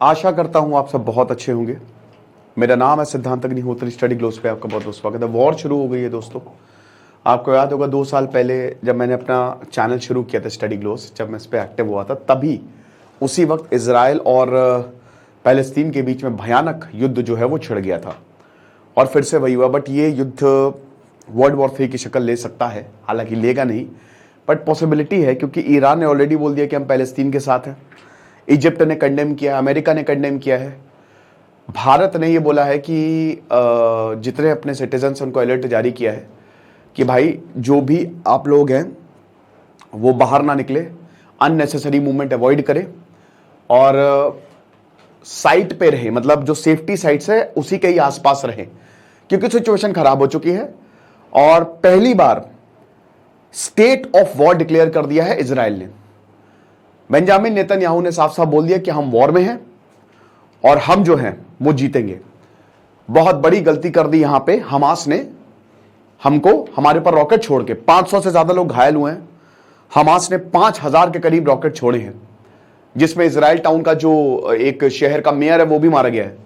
आशा करता हूं आप सब बहुत अच्छे होंगे। मेरा नाम है सिद्धांत अग्निहोत्री। स्टडी ग्लोस पे आपका बहुत बहुत स्वागत है। वॉर शुरू हो गई है दोस्तों। आपको याद होगा 2 साल पहले जब मैंने अपना चैनल शुरू किया था स्टडी ग्लोस, जब मैं इस पर एक्टिव हुआ था, तभी उसी वक्त इजराइल और पैलेस्तीन के बीच में भयानक युद्ध जो है वो छिड़ गया था और फिर से वही हुआ। बट ये युद्ध वर्ल्ड वॉर 3 की शक्ल ले सकता है, हालांकि लेगा नहीं, बट पॉसिबिलिटी है, क्योंकि ईरान ने ऑलरेडी बोल दिया कि हम पैलेस्तीन के साथ हैं, इजिप्ट ने कंडेम किया, अमेरिका ने कंडेम किया है, भारत ने ये बोला है कि जितने अपने सिटीजन्स उनको अलर्ट जारी किया है कि भाई जो भी आप लोग हैं वो बाहर ना निकले, अननेसेसरी मूवमेंट अवॉइड करें और साइट पे रहे, मतलब जो सेफ्टी साइट्स है उसी के ही आसपास रहे, क्योंकि सिचुएशन खराब हो चुकी है। और पहली बार स्टेट ऑफ वॉर डिक्लेयर कर दिया है इजराइल ने। बेंजामिन नेतन्याहू ने साफ साफ बोल दिया कि हम वॉर में हैं और हम जो हैं वो जीतेंगे। बहुत बड़ी गलती कर दी यहां पे हमास ने, हमको हमारे पर रॉकेट छोड़ के 500 से ज्यादा लोग घायल हुए हैं। हमास ने 5000 के करीब रॉकेट छोड़े हैं, जिसमें इजराइल टाउन का जो एक शहर का मेयर है वो भी मारा गया है।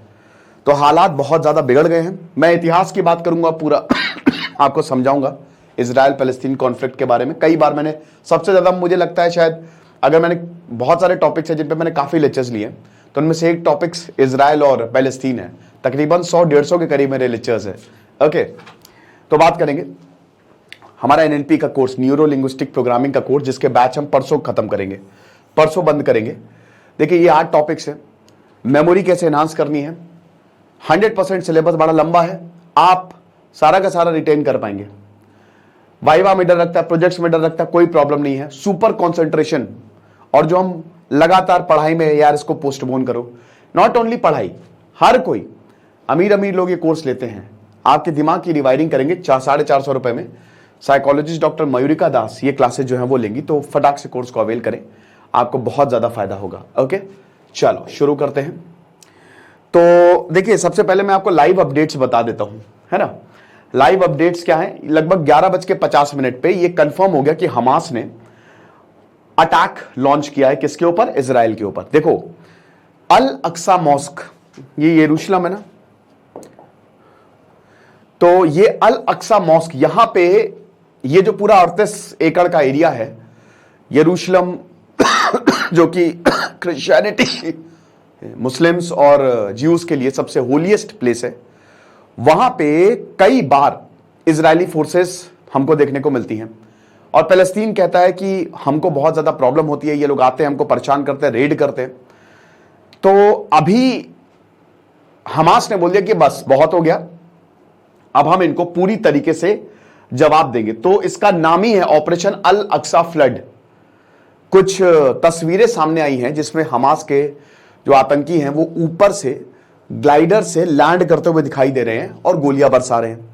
तो हालात बहुत ज्यादा बिगड़ गए हैं। मैं इतिहास की बात करूंगा, पूरा आपको समझाऊंगा इजराइल पैलेस्तीन कॉन्फ्लिक्ट के बारे में। कई बार मैंने, सबसे ज्यादा मुझे लगता है शायद, अगर मैंने बहुत सारे टॉपिक्स हैं जिन पे मैंने काफी लेक्चर्स लिए, तो उनमें से एक टॉपिक्स इजराइल और पैलेस्तीन है। तकरीबन 100-150 के करीब मेरे लेक्चर्स है। ओके, तो बात करेंगे हमारा एनएलपी का कोर्स, न्यूरो लिंग्विस्टिक प्रोग्रामिंग का कोर्स, जिसके बैच हम परसों खत्म करेंगे, परसों बंद करेंगे। देखिए ये 8 टॉपिक्स है। मेमोरी कैसे एनहांस करनी है, 100% सिलेबस बड़ा लंबा है, आप सारा का सारा रिटेन कर पाएंगे। वाइवा में डर रखता है, प्रोजेक्ट्स में डर रखता है, कोई प्रॉब्लम नहीं है। सुपर कॉन्सेंट्रेशन, और जो हम लगातार पढ़ाई में, यार इसको पोस्टपोन करो, नॉट ओनली पढ़ाई, हर कोई अमीर अमीर लोग ये कोर्स लेते हैं। आपके दिमाग की रिवायरिंग करेंगे 450 रुपए में। साइकोलॉजिस्ट डॉक्टर मयूरिका दास ये क्लासेस जो हैं वो लेंगी, तो फटाक से कोर्स को अवेल करें, आपको बहुत ज्यादा फायदा होगा। ओके, चलो शुरू करते हैं। तो देखिए सबसे पहले मैं आपको लाइव अपडेट्स बता देता हूं, है ना। लाइव अपडेट्स क्या है, लगभग 11:50 पे ये कंफर्म हो गया कि हमास ने अटैक लॉन्च किया है। किसके ऊपर? इजराइल के ऊपर। देखो अल अक्सा मॉस्क, ये यरूशलेम है ना, तो ये अल अक्सा मॉस्क, यहां पे ये जो पूरा 38 एकड़ का एरिया है यरूशलेम, जो कि क्रिश्चियनिटी, मुस्लिम्स और ज्यूज के लिए सबसे होलीएस्ट प्लेस है, वहां पे कई बार इजरायली फोर्सेस हमको देखने को मिलती हैं। और पैलेस्तीन कहता है कि हमको बहुत ज्यादा प्रॉब्लम होती है, ये लोग आते हैं हमको परेशान करते हैं, रेड करते हैं। तो अभी हमास ने बोल दिया कि बस बहुत हो गया, अब हम इनको पूरी तरीके से जवाब देंगे। तो इसका नाम ही है ऑपरेशन अल अक्सा फ्लड। कुछ तस्वीरें सामने आई हैं जिसमें हमास के जो आतंकी हैं वो ऊपर से ग्लाइडर से लैंड करते हुए दिखाई दे रहे हैं और गोलियां बरसा रहे हैं।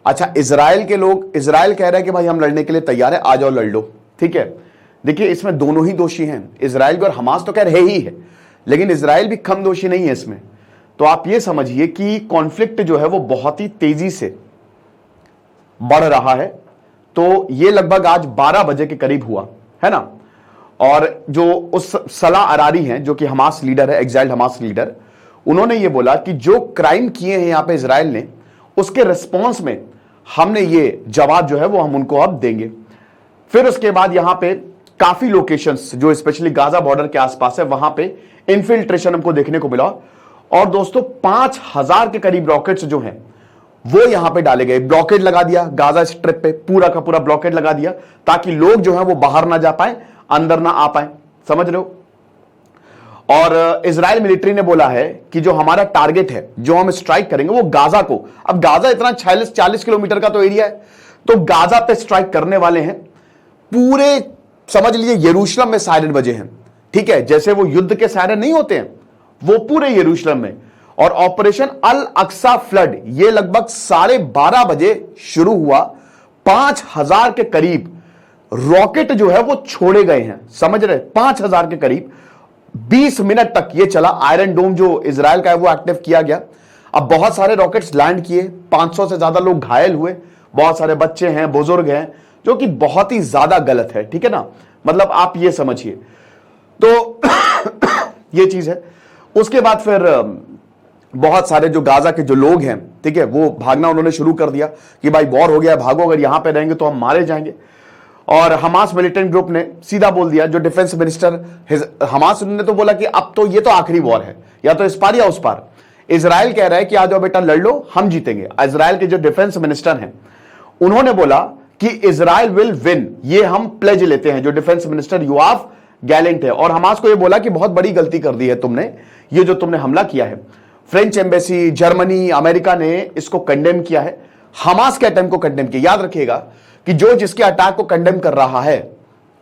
अच्छा, इजराइल के लोग, इजराइल कह रहा है कि भाई हम लड़ने के लिए तैयार है, आ जाओ लड़ लो, ठीक है। देखिए इसमें दोनों ही दोषी हैं, इजराइल भी और हमास तो कह रहे ही है, लेकिन इजराइल भी कम दोषी नहीं है इसमें। तो आप ये समझिए कि कॉन्फ्लिक्ट जो है वो बहुत ही तेजी से बढ़ रहा है। तो ये लगभग आज 12 बजे के करीब हुआ है ना। और जो उस सलाह अरारी हैं, जो कि हमास लीडर है, एग्जाइल्ड हमास लीडर, उन्होंने ये बोला कि जो क्राइम किए हैं यहां पे इजराइल ने, उसके रिस्पॉन्स में हमने ये जवाब जो है वो हम उनको अब देंगे। फिर उसके बाद यहां पे काफी लोकेशंस जो स्पेशली गाजा बॉर्डर के आसपास है, वहां पे इन्फिल्ट्रेशन हमको देखने को मिला। और दोस्तों 5000 के करीब रॉकेट्स जो हैं वो यहां पे डाले गए। ब्लॉकेड लगा दिया गाजा स्ट्रिप पे, पूरा का पूरा ब्लॉकेड लगा दिया, ताकि लोग जो है वो बाहर ना जा पाए, अंदर ना आ पाए, समझ रहे हो। और इजराइल मिलिट्री ने बोला है कि जो हमारा टारगेट है, जो हम स्ट्राइक करेंगे, वो गाजा को, अब गाजा इतना 40 किलोमीटर का तो एरिया है, तो गाजा पे स्ट्राइक करने वाले हैं। पूरे समझ लीजिए यरूशलेम में सायरन बजे हैं, ठीक है, जैसे वो युद्ध के सायरन नहीं होते हैं, वो पूरे यरूशलेम में। और ऑपरेशन अल अक्सा फ्लड ये लगभग 12:30 बजे शुरू हुआ। 5000 के करीब रॉकेट जो है वो छोड़े गए हैं, समझ रहे, 5000 के करीब। 20 मिनट तक ये चला। आयरन डोम जो इजराइल का है वो एक्टिव किया गया। अब बहुत सारे रॉकेट्स लैंड किए, 500 से ज्यादा लोग घायल हुए, बहुत सारे बच्चे हैं, बुजुर्ग हैं, जो कि बहुत ही ज्यादा गलत है, ठीक है ना। मतलब आप ये समझिए, तो ये चीज है। उसके बाद फिर बहुत सारे जो गाजा के जो लोग हैं, ठीक है, वो भागना उन्होंने शुरू कर दिया कि भाई वॉर हो गया, भागो, अगर यहां पे रहेंगे तो हम मारे जाएंगे। और हमास मिलिटेंट ग्रुप ने सीधा बोल दिया, जो डिफेंस मिनिस्टर हमास ने तो बोला कि अब तो ये तो आखिरी वॉर है, या तो इस पार या उस पार। इजराइल कह रहा है कि आ जाओ बेटा लड़ लो, हम जीतेंगे। इजराइल के जो डिफेंस मिनिस्टर हैं उन्होंने बोला कि इजराइल विल विन, ये हम प्लेज लेते हैं, जो डिफेंस मिनिस्टर योआव गैलेंट है। और हमास को ये बोला कि बहुत बड़ी गलती कर दी है तुमने, ये जो तुमने हमला किया है। फ्रेंच एम्बेसी, जर्मनी, अमेरिका ने इसको कंडेम किया है, हमास के अटैक को कंडेम किया। याद रखिएगा कि जो जिसके अटैक को कंडेम कर रहा है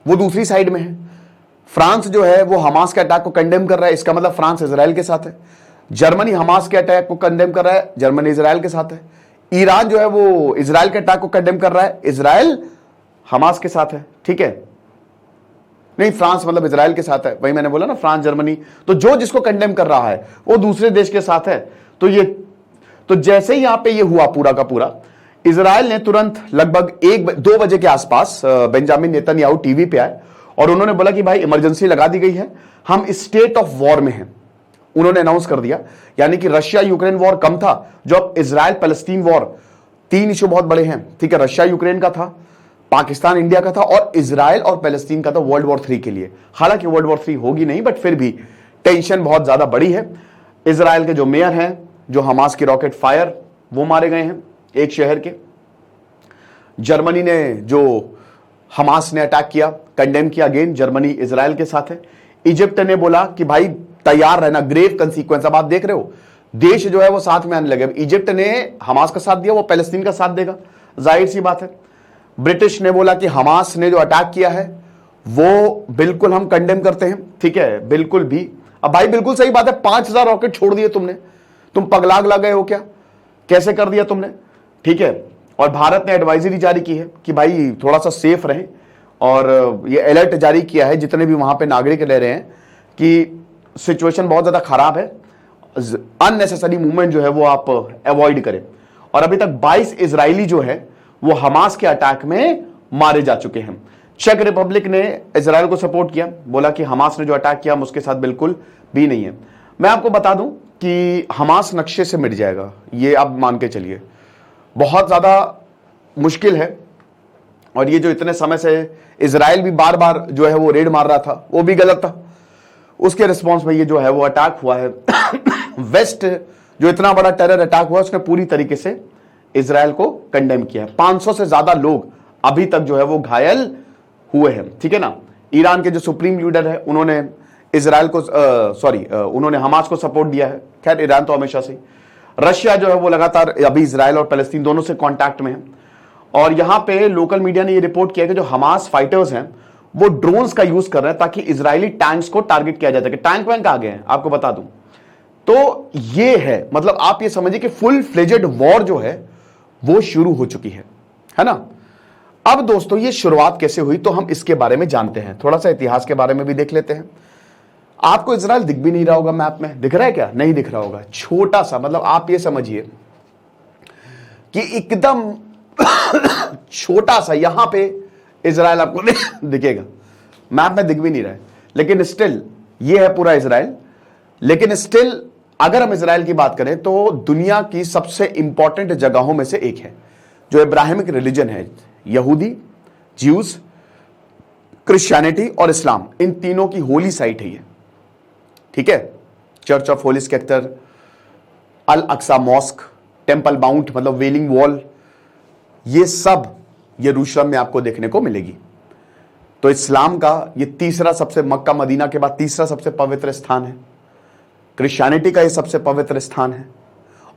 वो दूसरी साइड में है। फ्रांस जो है वो हमास के अटैक को कंडेम कर रहा है, इसका मतलब फ्रांस इजराइल के साथ है। जर्मनी हमास के अटैक को कंडेम कर रहा है, जर्मनी इजराइल के साथ है। ईरान जो है वो इजराइल के अटैक को कंडेम कर रहा है, इजराइल हमास के साथ है। ठीक है, नहीं, फ्रांस मतलब इजराइल के साथ है, वही मैंने बोला ना, फ्रांस जर्मनी। तो जो जिसको कंडेम कर रहा है वो दूसरे देश के साथ है। तो जैसे ही यहां पे ये हुआ पूरा का पूरा, इजराइल ने तुरंत लगभग 1-2 बजे के आसपास बेंजामिन नेतन्याहू टीवी पे आए और उन्होंने बोला कि भाई इमरजेंसी लगा दी गई है, हम स्टेट ऑफ वॉर में हैं। उन्होंने अनाउंस कर दिया, यानी कि रशिया यूक्रेन वॉर कम था, जो अब इजराइल पैलेस्टीन वॉर, 3 इशू बहुत बड़े हैं। ठीक है, रशिया यूक्रेन का था, पाकिस्तान इंडिया का था, और इजराइल और पैलेस्टीन का था वर्ल्ड वॉर 3 के लिए। हालांकि वर्ल्ड वॉर 3 होगी नहीं, बट फिर भी टेंशन बहुत ज्यादा बड़ी है। इजराइल के जो मेयर हैं, जो हमास की रॉकेट फायर, वो मारे गए हैं एक शहर के। जर्मनी ने जो हमास ने अटैक किया, कंडेम किया, अगेन जर्मनी इजराइल के साथ है। इजिप्ट ने बोला कि भाई तैयार रहना, ग्रेव कंसीक्वेंस। अब आप देख रहे हो देश जो है वो साथ में आने लगे। इजिप्ट ने हमास का साथ दिया, वो पैलेस्टीन का साथ देगा, जाहिर सी बात है। ब्रिटिश ने बोला कि हमास ने जो अटैक किया है वो बिल्कुल हम कंडेम करते हैं। ठीक है, बिल्कुल भी। अब भाई बिल्कुल सही बात है, 5000 रॉकेट छोड़ दिए तुमने, तुम पगला गए हो क्या? कैसे कर दिया तुमने? ठीक है, और भारत ने एडवाइजरी जारी की है कि भाई थोड़ा सा सेफ रहें, और ये अलर्ट जारी किया है जितने भी वहां पे नागरिक रह रहे हैं कि सिचुएशन बहुत ज्यादा खराब है, अननेसेसरी मूवमेंट जो है वो आप अवॉइड करें। और अभी तक 22 इजरायली जो है वो हमास के अटैक में मारे जा चुके हैं। चेक रिपब्लिक ने इजराइल को सपोर्ट किया, बोला कि हमास ने जो अटैक किया हम उसके साथ बिल्कुल भी नहीं है। मैं आपको बता दूं कि हमास नक्शे से मिट जाएगा, ये आप मान के चलिए। बहुत ज्यादा मुश्किल है, और ये जो इतने समय से इजराइल भी बार बार जो है वो रेड मार रहा था, वो भी गलत था। उसके रिस्पॉन्स में ये जो है वो अटैक हुआ है। वेस्ट जो इतना बड़ा टेरर अटैक हुआ, उसने पूरी तरीके से इजराइल को कंडेम किया है। 500 से ज्यादा लोग अभी तक जो है वो घायल हुए हैं। ठीक है ना। ईरान के जो सुप्रीम लीडर है उन्होंने इजराइल को उन्होंने हमास को सपोर्ट दिया है। खैर, ईरान तो हमेशा से। रशिया जो है वो लगातार अभी इजराइल और पैलेस्टीन दोनों से कांटेक्ट में है। और यहां पे लोकल मीडिया ने ये रिपोर्ट किया कि जो हमास फाइटर्स हैं वो ड्रोन्स का यूज कर रहे हैं ताकि इजरायली टैंक्स को टारगेट किया जा सके। टैंक वैंक आ गए हैं, आपको बता दूं। तो ये है, मतलब आप ये समझिए कि फुल फ्लेजेड वॉर जो है वो शुरू हो चुकी है ना। अब दोस्तों ये शुरुआत कैसे हुई, तो हम इसके बारे में जानते हैं, थोड़ा सा इतिहास के बारे में भी देख लेते हैं। आपको इजराइल दिख भी नहीं रहा होगा मैप में, दिख रहा है क्या? नहीं दिख रहा होगा, छोटा सा, मतलब आप ये समझिए कि एकदम छोटा सा यहां पे इजराइल आपको दिखेगा। मैप में दिख भी नहीं रहा है, लेकिन स्टिल ये है पूरा इजराइल। लेकिन स्टिल अगर हम इजराइल की बात करें तो दुनिया की सबसे इंपॉर्टेंट जगहों में से एक है। जो इब्राहिमिक रिलीजन है, यहूदी, ज्यूज, क्रिश्चियनिटी और इस्लाम, इन तीनों की होली साइट है ये। ठीक है, चर्च ऑफ होली स्केक्टर, Al Aqsa Mosque, Temple Mount मतलब वेलिंग वॉल, ये सब यरूशलेम में आपको देखने को मिलेगी। तो इस्लाम का ये तीसरा सबसे, मक्का मदीना के बाद तीसरा सबसे पवित्र स्थान है। क्रिश्चियनिटी का ये सबसे पवित्र स्थान है,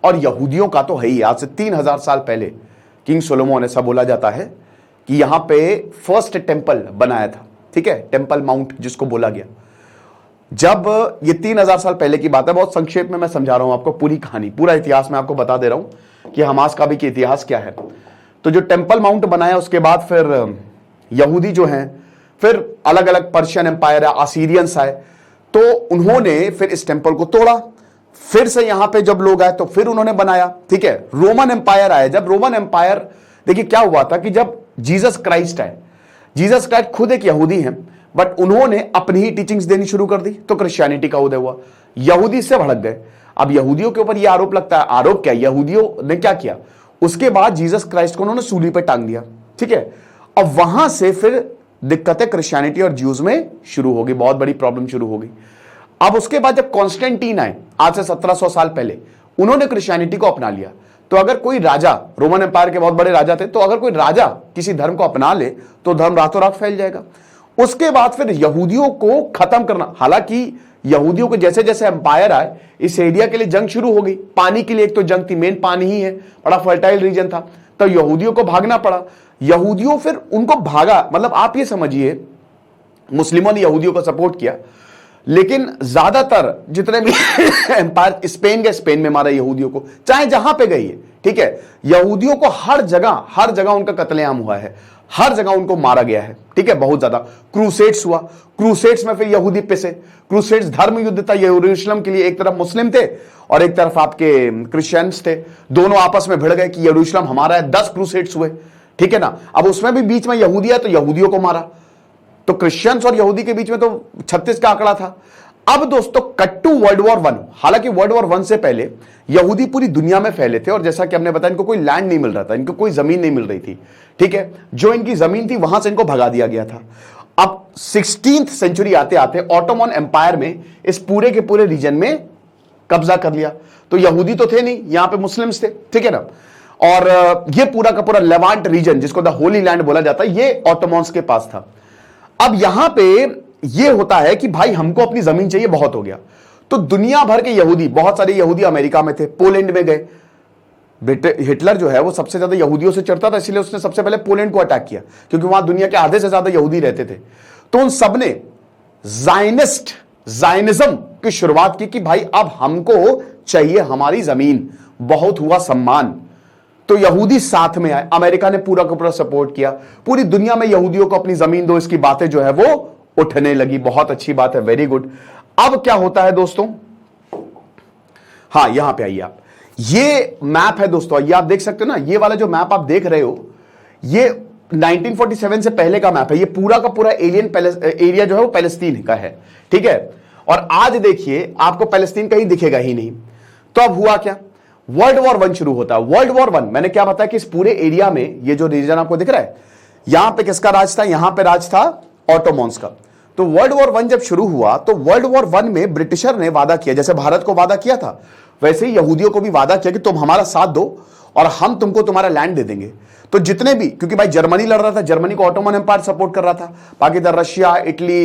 और यहूदियों का तो है ही। आज से 3000 साल पहले किंग सोलोमन, ऐसा बोला जाता है कि यहां पे फर्स्ट टेंपल बनाया था। ठीक है, टेंपल माउंट जिसको बोला गया। जब ये 3000 साल पहले की बात है, बहुत संक्षेप में मैं समझा रहा हूं आपको पूरी कहानी, पूरा इतिहास मैं आपको बता दे रहा हूं कि हमास का भी कि इतिहास क्या है। तो जो टेंपल माउंट बनाया, उसके बाद फिर यहूदी जो हैं, फिर अलग अलग पर्शियन एम्पायर, असीरियंस आए, तो उन्होंने फिर इस टेंपल को तोड़ा। फिर से यहां पे जब लोग आए तो फिर उन्होंने बनाया। ठीक है, रोमन एम्पायर आया। जब रोमन एम्पायर, देखिए क्या हुआ था कि जब जीसस क्राइस्ट आए, जीसस क्राइस्ट खुद एक यहूदी हैं, बट उन्होंने अपनी ही टीचिंग्स देनी शुरू कर दी, तो क्रिश्चियनिटी का उदय हुआ। यहूदी से भड़क गए। अब यहूदियों के ऊपर यह आरोप लगता है, आरोप क्या, यहूदियों ने क्या किया, उसके बाद जीसस क्राइस्ट को उन्होंने सूली पे टांग दिया, ठीक है। अब वहां से फिर दिक्कतें क्रिश्चियनिटी और ज्यूज में शुरू हो गई, बहुत बड़ी प्रॉब्लम शुरू हो गई। अब उसके बाद जब कॉन्स्टेंटीन आए, आज से 1700 साल पहले, उन्होंने क्रिश्चियनिटी को अपना लिया। तो अगर कोई राजा, रोमन एम्पायर के बहुत बड़े राजा थे, तो अगर कोई राजा किसी धर्म को अपना ले तो धर्म रातों रात फैल जाएगा। उसके बाद फिर यहूदियों को खत्म करना, हालांकि यहूदियों को जैसे जैसे एम्पायर आए, इस एरिया के लिए जंग शुरू हो गई। पानी के लिए एक तो जंग थी, मेन पानी ही है, बड़ा फर्टाइल रीजन था, तो यहूदियों को भागना पड़ा। यहूदियों फिर उनको भागा, मतलब आप ये समझिए मुस्लिमों ने यहूदियों को सपोर्ट किया, लेकिन ज्यादातर जितने भी एम्पायर, स्पेन गए, स्पेन में मारा यहूदियों को, चाहे जहां पे गई है, ठीक है। यहूदियों को हर जगह उनका कत्लेआम हुआ है, हर जगह उनको मारा गया है, ठीक है, बहुत ज्यादा। क्रूसेड्स हुआ, क्रूसेड्स में फिर यहूदी पिसे। क्रूसेड्स धर्म युद्ध था यरूशलेम के लिए, एक तरफ मुस्लिम थे और एक तरफ आपके क्रिश्चियंस थे, दोनों आपस में भिड़ गए कि यरूशलेम हमारा है। 10 क्रूसेड्स हुए, ठीक है ना। अब उसमें भी बीच में यहूदी है तो यहूदियों को मारा, तो क्रिश्चियंस और यहूदी के बीच में तो 36 का आंकड़ा था। अब दोस्तों कट टू वर्ल्ड वॉर 1। हालांकि वर्ल्ड वॉर 1 से पहले यहूदी पूरी दुनिया में फैले थे, और जैसा कि हमने बताया, इनको कोई लैंड नहीं मिल रहा था, इनको कोई जमीन नहीं मिल रही थी, ठीक है। जो इनकी जमीन थी वहां से इनको भगा दिया गया था। अब 16th सेंचुरी आते आते ऑटोमन एम्पायर में इस पूरे के पूरे रीजन में कब्जा कर लिया। तो यहूदी तो थे नहीं, यहां पे मुस्लिम्स थे, ठीक है ना। और ये पूरा का पूरा लेवांट रीजन, जिसको द होली लैंड बोला जाता है, ये ऑटोमन्स के पास था। अब यहां पे ये होता है कि भाई हमको अपनी जमीन चाहिए, बहुत हो गया। तो दुनिया भर के यहूदी, बहुत सारे यहूदी अमेरिका में थे, पोलैंड में गए। हिटलर जो है वो सबसे ज्यादा यहूदियों से चिढ़ता था, इसलिए उसने सबसे पहले पोलैंड को अटैक किया, क्योंकि वहां दुनिया के आधे से ज्यादा यहूदी रहते थे। तो उन सबने जायनिज्म की शुरुआत की कि भाई अब हमको चाहिए हमारी जमीन, बहुत हुआ सम्मान। तो यहूदी साथ में आए, अमेरिका ने पूरा का पूरा सपोर्ट किया, पूरी दुनिया में यहूदियों को अपनी जमीन दो, इसकी बातें जो है वो उठने लगी। बहुत अच्छी बात है, वेरी गुड। अब क्या होता है दोस्तों, हाँ यहां पे आइए आप, ये मैप है दोस्तों, ये आप देख सकते हो ना, ये वाला जो मैप आप देख रहे हो, ये 1947 से पहले का मैप है। ये पूरा का पूरा एरिया जो है वो पैलेस्तीन का है, ठीक है। और आज देखिए आपको पैलेस्तीन कहीं दिखेगा ही नहीं। तो अब हुआ क्या, वर्ल्ड वॉर 1 शुरू होता है। वर्ल्ड वॉर 1 मैंने क्या बताया कि इस पूरे एरिया में, ये जो रीजन आपको दिख रहा है, यहां पे किसका राज था, यहां पे राज था ऑटोमन्स का। तो वर्ल्ड वॉर 1 जब शुरू हुआ, तो वर्ल्ड वॉर 1 में ब्रिटिशर ने वादा किया, जैसे भारत को वादा किया था, वैसे ही यहूदियों को भी वादा किया कि तुम हमारा साथ दो और हम तुमको तुम्हारा लैंड दे देंगे। तो जितने भी, क्योंकि भाई जर्मनी लड़ रहा था, जर्मनी को ऑटोमन एम्पायर सपोर्ट कर रहा था, बाकी इधर रशिया, इटली,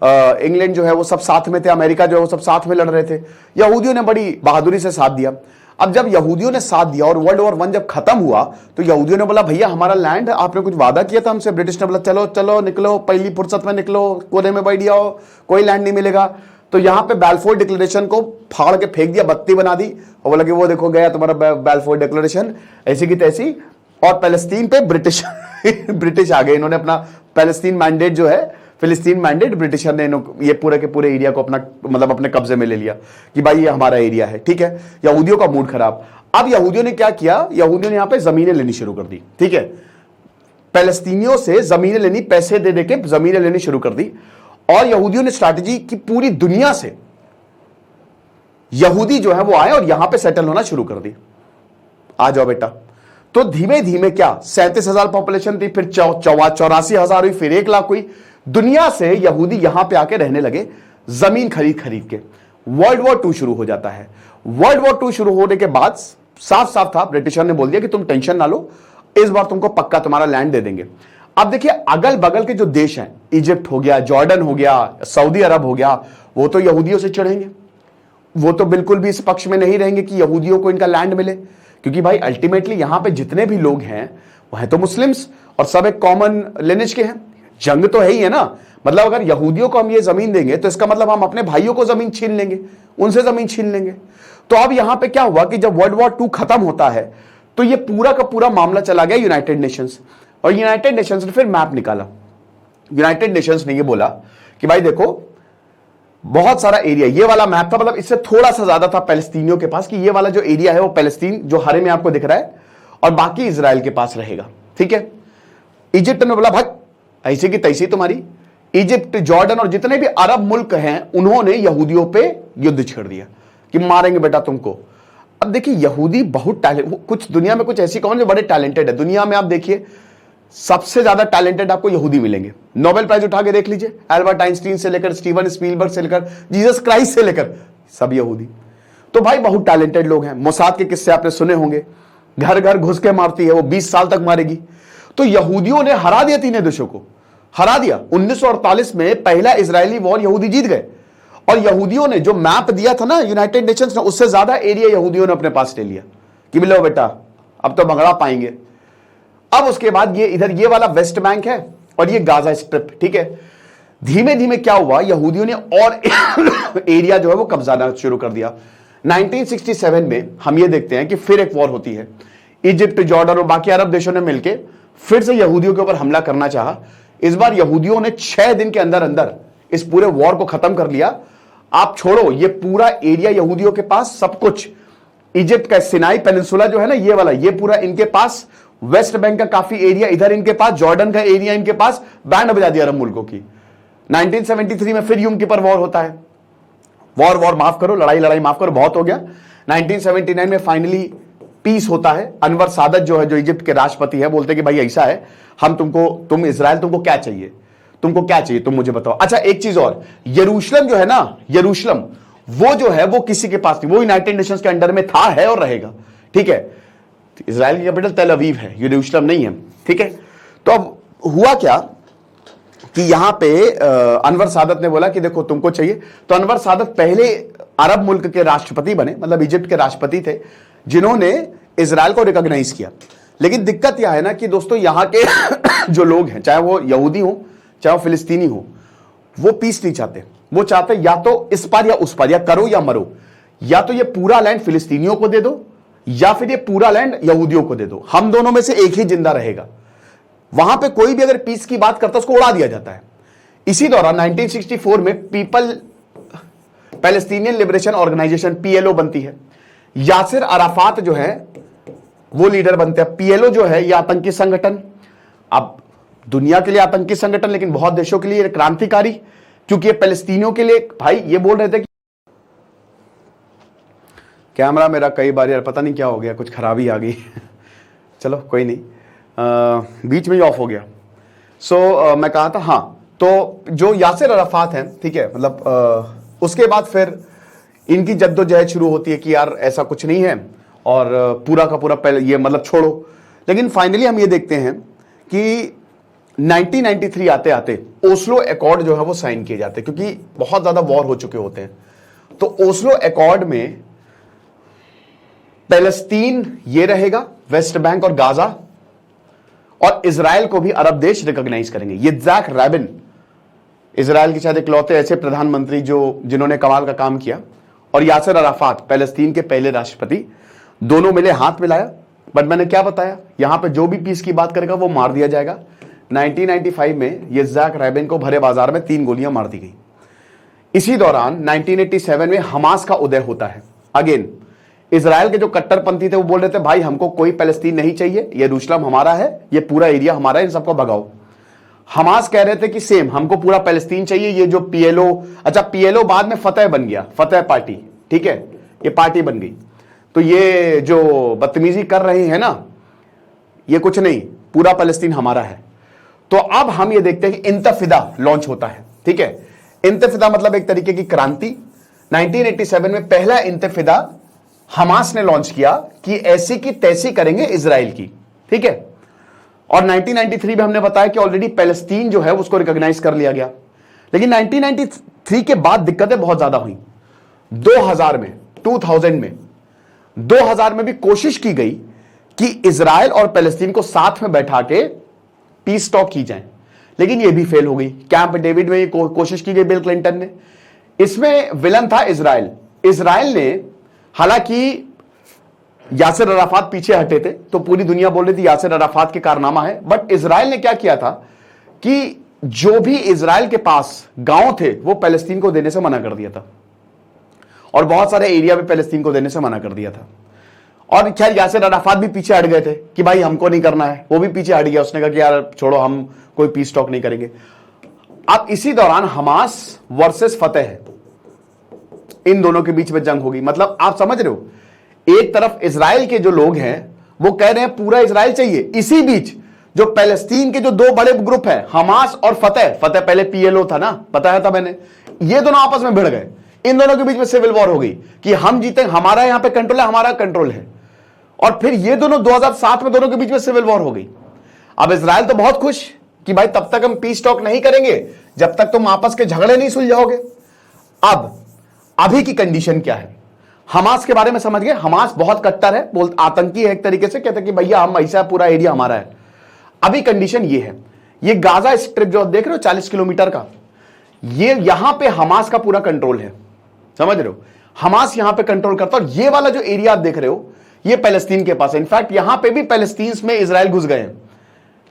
इंग्लैंड जो है वो सब साथ में थे, अमेरिका जो है वो सब साथ में लड़ रहे थे। यहूदियों ने बड़ी बहादुरी से साथ दिया। अब जब यहूदियों ने साथ दिया और वर्ल्ड वॉर 1 जब खत्म हुआ, तो यहूदियों ने बोला भैया हमारा लैंड, आपने कुछ वादा किया था हमसे। ब्रिटिश ने बोला चलो चलो निकलो, पहली फुर्सत में निकलो, कोने में बैठ जाओ, कोई लैंड नहीं मिलेगा। तो यहां पे बैलफोर डिक्लेरेशन को फाड़ के फेंक दिया, बत्ती बना दी, और बोला कि वो देखो गया तुम्हारा बैलफोर डिक्लेरेशन, ऐसी की तैसी। और पैलेस्तीन पे ब्रिटिश ब्रिटिश आ गए, इन्होंने अपना पैलेस्तीन मैंडेट जो है, फिलिस्तीन मैंडेट, ब्रिटिशर ने ये पूरे के पूरे एरिया को अपना, मतलब अपने कब्जे में ले लिया कि भाई ये हमारा एरिया है, ठीक है। यहूदियों का मूड खराब। अब यहूदियों ने क्या किया, यहूदियों ने यहां पे जमीनें लेनी शुरू कर दी, ठीक है। पैलेस्तीनियों से जमीनें लेनी, पैसे दे दे के जमीनें लेनी शुरू कर दी। और यहूदियों ने स्ट्रैटेजी की, पूरी दुनिया से यहूदी जो है वो आए और यहां पे सेटल होना शुरू कर दी, आ जाओ बेटा। तो धीमे धीमे क्या, 37,000 पॉपुलेशन थी, फिर 84,000 हुई, फिर 1 लाख हुई। दुनिया से यहूदी यहां पे आके रहने लगे, जमीन खरीद खरीद के। वर्ल्ड वॉर 2 शुरू हो जाता है। वर्ल्ड वॉर 2 शुरू होने के बाद साफ साफ था, ब्रिटिशर ने बोल दिया कि तुम टेंशन ना लो, इस बार तुमको पक्का तुम्हारा लैंड दे देंगे। अब देखिए अगल बगल के जो देश हैं, इजिप्ट हो गया, जॉर्डन हो गया, सऊदी अरब हो गया, वो तो यहूदियों से चिढ़ेंगे, वो तो बिल्कुल भी इस पक्ष में नहीं रहेंगे कि यहूदियों को इनका लैंड मिले, क्योंकि भाई अल्टीमेटली यहां पे जितने भी लोग हैं वह है तो मुस्लिम्स, और सब एक कॉमन लिनेज के हैं। जंग तो है ही है ना, मतलब अगर यहूदियों को हम ये जमीन देंगे तो इसका मतलब हम अपने भाइयों को जमीन छीन लेंगे, उनसे जमीन छीन लेंगे। तो अब यहां पे क्या हुआ कि जब वर्ल्ड वॉर 2 खत्म होता है, तो ये पूरा का पूरा मामला चला गया यूनाइटेड नेशंस, और यूनाइटेड नेशंस ने फिर मैप निकाला। यूनाइटेड नेशंस ने ये बोला कि भाई देखो बहुत सारा एरिया, ये वाला मैप था, मतलब इससे थोड़ा सा ज्यादा था पैलेस्तीनियों के पास, कि ये वाला जो एरिया है वो पैलेस्तीन जो हरे में आपको दिख रहा है, और बाकी इजराइल के पास रहेगा, ठीक है। इजिप्ट ने बोला भाई ऐसे की तैसी तुम्हारी, इजिप्ट, जॉर्डन और जितने भी अरब मुल्क हैं उन्होंने यहूदियों पे युद्ध छेड़ दिया कि मारेंगे बेटा तुमको। अब देखिए यहूदी बहुत टैलेंट, कुछ दुनिया में कुछ ऐसी कौन जो बड़े टैलेंटेड है। दुनिया में आप देखिए सबसे ज्यादा टैलेंटेड आपको यहूदी मिलेंगे। नोबेल प्राइज उठा के देख लीजिए, एल्बर्ट आइंस्टीन से लेकर स्टीवन स्पीलबर्ग से लेकर जीसस क्राइस्ट से लेकर सब यहूदी। तो भाई बहुत टैलेंटेड लोग हैं। मोसाद के किस्से आपने सुने होंगे, घर घर घुस के मारती है, वो 20 साल तक मारेगी। तो यहूदियों ने हरा दिया तीनों देशों को, हरा दिया। 1948 में पहला इजरायली वॉर यहूदी जीत गए। और यहूदियों ने जो मैप दिया था ना यूनाइटेड नेशंस ने, उससे ज्यादा एरिया यहूदियों ने अपने पास ले लिया कि मिलो बेटा अब तो भगड़ा पाएंगे। अब उसके बाद ये इधर ये वाला वेस्ट बैंक है और ये गाजा स्ट्रिप, ठीक है। धीमे धीमे क्या हुआ, यहूदियों ने और एरिया जो है वो कब्जाना शुरू कर दिया। 1967 में हम ये देखते हैं कि फिर एक वॉर होती है। इजिप्ट, जॉर्डन और बाकी अरब देशों ने मिलकर फिर से यहूदियों के ऊपर हमला करना चाहा। इस बार यहूदियों ने 6 दिन के अंदर अंदर इस पूरे वॉर को खत्म कर लिया। आप छोड़ो ये पूरा एरिया यहूदियों के पास, सब कुछ इजिप्ट का सिनाई पेनिनसुला जो है ना ये वाला, ये पूरा इनके पास, वेस्ट बैंक का काफी एरिया इधर इनके पास, जॉर्डन का एरिया इनके पास, बैंड बजा दिया अरब मुल्कों की। 1973 में फिर यूम किपर वॉर होता है। वॉर माफ करो, लड़ाई माफ करो, बहुत हो गया। 1979 में फाइनली पीस होता है। अनवर सादत जो है, जो इजिप्ट के राष्ट्रपति है, बोलते कि भाई ऐसा है, हम तुम इजराइल तुमको क्या चाहिए, तुम मुझे बताओ। अच्छा एक चीज और, यरूशलेम जो है ना, यरूशलेम वो जो है वो किसी के पास नहीं, वो यूनाइटेड नेशंस के अंडर में था, है और रहेगा, ठीक है। इजराइल की कैपिटल तेल अवीव है, यरूशलेम नहीं है, ठीक है। तो अब हुआ क्या कि यहां पे अनवर सादत ने बोला कि देखो तुमको चाहिए। तो अनवर सादत पहले अरब मुल्क के राष्ट्रपति बने, मतलब इजिप्ट के राष्ट्रपति थे, जिन्होंने इजराइल को रिकॉग्नाइज किया। लेकिन दिक्कत यह है ना कि दोस्तों यहां के जो लोग हैं, चाहे वो यहूदी हो चाहे वो फिलिस्तीनी हो, वो पीस नहीं चाहते। वो चाहते या तो इस पार या उस पार, या करो या मरो, या तो ये पूरा लैंड फिलिस्तीनियों को दे दो या फिर ये पूरा लैंड यहूदियों को दे दो, हम दोनों में से एक ही जिंदा रहेगा। वहां पे कोई भी अगर पीस की बात करता है उसको उड़ा दिया जाता है। इसी दौरान 1964 में पैलेस्टीनियन लिबरेशन ऑर्गेनाइजेशन पीएलओ बनती है। यासिर अराफात जो है वो लीडर बनते हैं। पीएलओ जो है यह आतंकी संगठन, अब दुनिया के लिए आतंकी संगठन, लेकिन बहुत देशों के लिए क्रांतिकारी, क्योंकि ये पैलेस्तीनियों के लिए, भाई ये बोल रहे थे कि कैमरा मेरा कई बार यार पता नहीं क्या हो गया, कुछ खराबी आ गई चलो कोई नहीं, बीच में ही ऑफ हो गया। मैं कहा था हाँ, तो जो यासिर अराफात हैं, ठीक है, मतलब उसके बाद फिर इनकी जद्दोजहद शुरू होती है कि यार ऐसा कुछ नहीं है और पूरा का पूरा पहले ये मतलब छोड़ो। लेकिन फाइनली हम ये देखते हैं कि 1993 आते आते ओस्लो एकॉर्ड जो है वो साइन किए जाते हैं, क्योंकि बहुत ज्यादा वॉर हो चुके होते हैं। तो ओस्लो एकॉर्ड में पैलेस्तीन ये रहेगा, वेस्ट बैंक और गाजा, और इजराइल को भी अरब देश रिकॉग्नाइज करेंगे। यित्ज़हाक रैबिन इजराइल के शायद इकलौते ऐसे प्रधानमंत्री जिन्होंने कमाल का काम किया, और यासिर अराफात पैलेस्तीन के पहले राष्ट्रपति, दोनों मिले, हाथ मिलाया। बट मैंने क्या बताया, यहां पे जो भी पीस की बात करेगा वो मार दिया जाएगा। 1995 में यित्ज़हाक रैबिन को भरे बाजार में 3 गोलियां मार दी गई। इसी दौरान 1987 में हमास का उदय होता है। अगेन इजराइल के जो कट्टरपंथी थे वो बोल रहे थे भाई हमको कोई पैलेस्तीन नहीं चाहिए, यरूशलेम हमारा है, ये पूरा एरिया हमारा है, इन सबको भगाओ। हमास कह रहे थे कि सेम हमको पूरा पैलेस्तीन चाहिए। ये जो पीएलओ, अच्छा पीएलओ बाद में फतह बन गया, फतह पार्टी, ठीक है, ये पार्टी बन गई। तो ये जो बदतमीजी कर रहे हैं ना, ये कुछ नहीं, पूरा पैलेस्तीन हमारा है। तो अब हम ये देखते हैं कि इंतफिदा लॉन्च होता है, ठीक है। इंतफिदा मतलब एक तरीके की क्रांति। 1987 में पहला इंतफिदा हमास ने लॉन्च किया कि ऐसी की तैसी करेंगे इजराइल की, ठीक है। और 1993 में हमने बताया कि ऑलरेडी पैलेस्तीन जो है उसको रिकॉग्नाइज कर लिया गया। लेकिन 1993 के बाद दिक्कतें बहुत ज्यादा हुई। 2000 में भी कोशिश की गई कि इजराइल और पैलेस्तीन को साथ में बैठा के पीस टॉक की जाए, लेकिन यह भी फेल हो गई। कैंप डेविड में कोशिश की गई बिल क्लिंटन ने, इसमें विलन था इजराइल। इजराइल ने, हालांकि यासिर अराफात पीछे हटे थे तो पूरी दुनिया बोल रही थी यासिर अराफात के कारनामा है, बट इजराइल ने क्या किया था कि जो भी इजराइल के पास गांव थे वो पैलेस्तीन को देने से मना कर दिया था, और बहुत सारे एरिया में पैलेस्तीन को देने से मना कर दिया था। और खैर यासिर अराफात भी पीछे हट गए थे कि भाई हमको नहीं करना है, वो भी पीछे हट गया, उसने कहा कि यार छोड़ो हम कोई पीस टॉक नहीं करेंगे। अब इसी दौरान हमास वर्सेस फतेह है, इन दोनों के बीच में जंग होगी। मतलब आप समझ रहे हो, एक तरफ इजराइल के जो लोग हैं वो कह रहे हैं पूरा इजराइल चाहिए, इसी बीच जो पैलेस्तीन के जो दो बड़े ग्रुप है हमास और फतेह, फतेह पहले पीएलओ था ना, बताया था मैंने, ये दोनों आपस में भिड़ गए। इन दोनों के बीच में सिविल वॉर हो गई कि हम जीते, हमारा यहां पे कंट्रोल है, हमारा कंट्रोल है। और फिर ये दोनों 2007 में दोनों के बीच में सिविल वॉर हो गई। अब इजराइल तो बहुत खुश कि भाई तब तक हम पीस टॉक नहीं करेंगे जब तक तुम आपस के झगड़े नहीं सुलझाओगे। अब अभी की कंडीशन क्या है, हमास के बारे में समझ गए। हमास बहुत कट्टर है, बोल आतंकी है एक तरीके से, कहते कि भैया हम ऐसा पूरा एरिया हमारा है। अभी कंडीशन ये है, ये गाजा स्ट्रिप जो देख रहे हो 40 किलोमीटर का, ये यहां पे हमास का पूरा कंट्रोल है, समझ रहे हो, हमास यहां पे कंट्रोल करता है। और ये वाला जो एरिया आप देख रहे हो ये पैलेस्तीन के पास है। इनफैक्ट यहां पे भी पैलेस्तीन में इजराइल घुस गए हैं,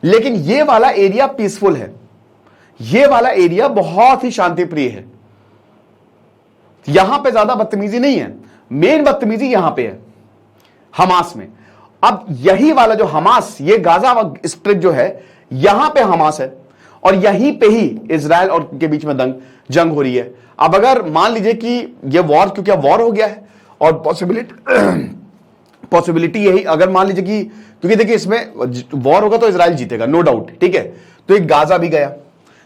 लेकिन ये वाला एरिया पीसफुल है, ये वाला एरिया बहुत ही शांति प्रिय है, यहां पे ज्यादा बदतमीजी नहीं है। मेन बदतमीजी यहां पे है हमास में। अब यही वाला जो हमास, ये गाजा स्ट्रिप जो है यहां पे हमास है और यहीं पे ही इजराइल और के बीच में जंग हो रही है। अब अगर मान लीजिए कि ये वॉर, क्योंकि अब वॉर हो गया है और पॉसिबिलिटी यही, अगर मान लीजिए कि, क्योंकि देखिए इसमें वॉर होगा तो इजराइल जीतेगा नो डाउट, ठीक है, तो एक गाजा भी गया,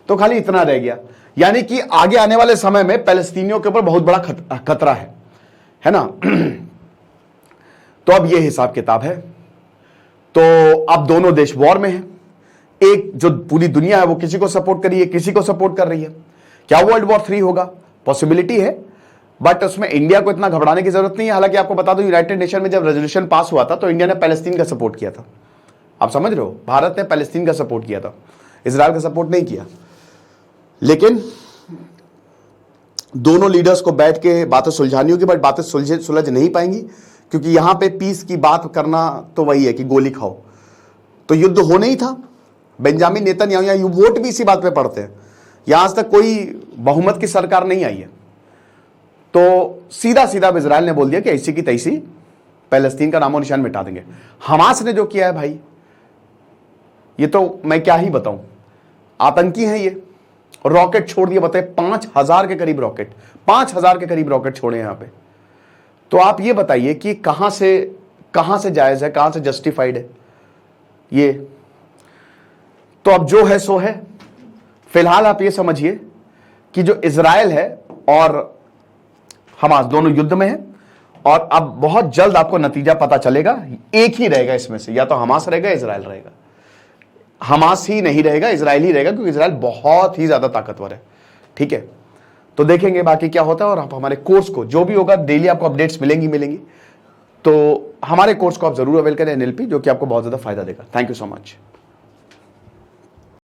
तो खाली इतना रह गया। यानी कि आगे आने वाले समय में पैलेस्तीनियों के ऊपर बहुत बड़ा खतरा है ना। तो अब ये हिसाब किताब है। तो अब दोनों देश वॉर में हैं। एक जो पूरी दुनिया है वो किसी को सपोर्ट कर रही है, किसी को सपोर्ट कर रही है। क्या वर्ल्ड वॉर 3 होगा? पॉसिबिलिटी है, बट उसमें इंडिया को इतना घबराने की जरूरत नहीं है। हालांकि आपको बता दो, यूनाइटेड नेशन में जब रेजोल्यूशन पास हुआ था तो इंडिया ने पैलेस्तीन का सपोर्ट किया था। आप समझ रहे हो, भारत ने पैलेस्तीन का सपोर्ट किया था, इजराइल का सपोर्ट नहीं किया। लेकिन दोनों लीडर्स को बैठ के बातें सुलझानी होगी, बट बातें सुलझ नहीं पाएंगी, क्योंकि यहां पे पीस की बात करना तो वही है कि गोली खाओ। तो युद्ध होना ही था। बेंजामिन नेतन्याहू, यहाँ वोट भी इसी बात पे पड़ते हैं, यहां आज तक कोई बहुमत की सरकार नहीं आई है। तो सीधा सीधा इजराइल ने बोल दिया कि ऐसी की तैसी पैलेस्तीन का नामो निशान मिटा देंगे। हमास ने जो किया है भाई, ये तो मैं क्या ही बताऊं, आतंकी हैं ये। रॉकेट छोड़ दिए, बताए 5000 के करीब रॉकेट, 5000 के करीब रॉकेट छोड़े यहां पे। तो आप ये बताइए कि कहां से जायज है, कहां से जस्टिफाइड है ये। तो अब जो है सो है। फिलहाल आप ये समझिए कि जो इजराइल है और हमास दोनों युद्ध में है, और अब बहुत जल्द आपको नतीजा पता चलेगा। एक ही रहेगा इसमें से, या तो हमास रहेगा, इजराइल रहेगा। हमास ही नहीं रहेगा, इजराइल ही रहेगा, क्योंकि इजराइल बहुत ही ज्यादा ताकतवर है, ठीक है। तो देखेंगे बाकी क्या होता है। और आप हमारे कोर्स को, जो भी होगा डेली आपको अपडेट्स मिलेंगी। तो हमारे कोर्स को आप जरूर अवेल करें, NLP, जो कि आपको बहुत ज्यादा फायदा देगा। Thank you so much.